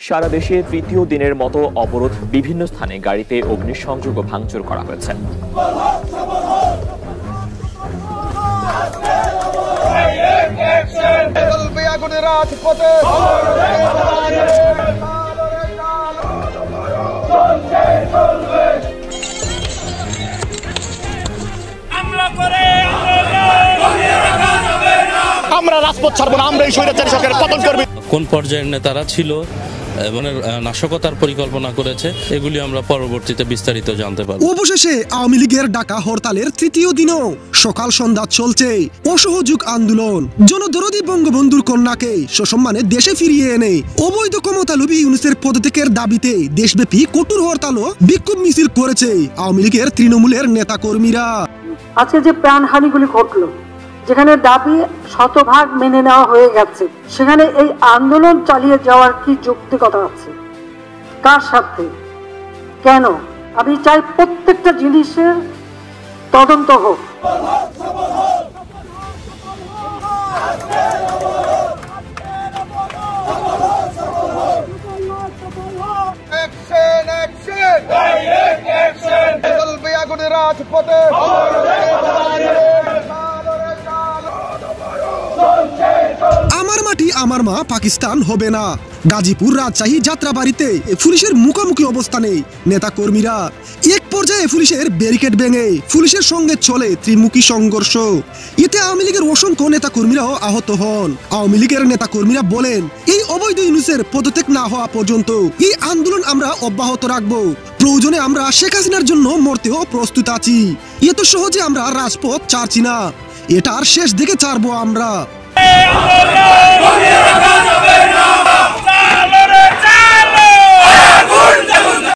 সারা দেশে তৃতীয় দিনের মতো অবরোধ, বিভিন্ন স্থানে গাড়িতে অগ্নিসংযোগ ও ভাঙচুর করা হয়েছে। আমরা রাজপথ ছাড়বো না, আমরা এই স্বৈরাচারী সরকারের পতন করব। কোন পর্যায়ের নেতারা ছিল এবং নাশকতার পরিকল্পনা করেছে, এগুলি আমরা পরবর্তীতে বিস্তারিত জানতে পারব। অবশেষে আওয়ামী লীগের ডাকা হরতালের তৃতীয় দিনও সকাল সন্ধ্যা চলছে অসহযোগ আন্দোলন। জনদরদি বঙ্গবন্ধুর কন্যাকে সসম্মানে দেশে ফিরিয়ে এনে অবৈধ ক্ষমতালোভী ইউনূসের পদত্যাগের দাবিতে দেশব্যাপী কঠোর হরতাল ও বিক্ষোভ মিছিল করেছে আওয়ামী লীগের তৃণমূলের নেতাকর্মীরা। আজকে যে প্রাণহানিগুলি ঘটলো, যেখানে দাবি শতভাগ মেনে নেওয়া হয়ে গেছে, সেখানে এই আন্দোলন চালিয়ে যাওয়ার কি যৌক্তিকতা আছে? কার সাথে, কেন? আমি চাই প্রত্যেকটা জিনিসের তদন্ত হোক। আমার মাটি আমার মা পাকিস্তান হবে না। গাজীপুর রাজশাহী যাত্রাবাড়িতে পুলিশের মুখোমুখি অবস্থানে নেতা কর্মীরা। এক পর্যায়ে পুলিশের ব্যারিকেড ভেঙে পুলিশের সঙ্গে চলে ত্রিমুখী সংঘর্ষ। এতে আওয়ামী লীগের অসংখ্য নেতা কর্মীরাও আহত হন। আওয়ামী লীগের নেতা কর্মীরা বলেন, এই অবৈধ ইউনূসের পদত্যাগ না হওয়া পর্যন্ত এই আন্দোলন আমরা অব্যাহত রাখবো। প্রয়োজনে আমরা শেখ হাসিনার জন্য মরতেও প্রস্তুত আছি। এত সহজে আমরা রাজপথ ছাড়ছি না, এটার শেষ দিকে ছাড়বো আমরা।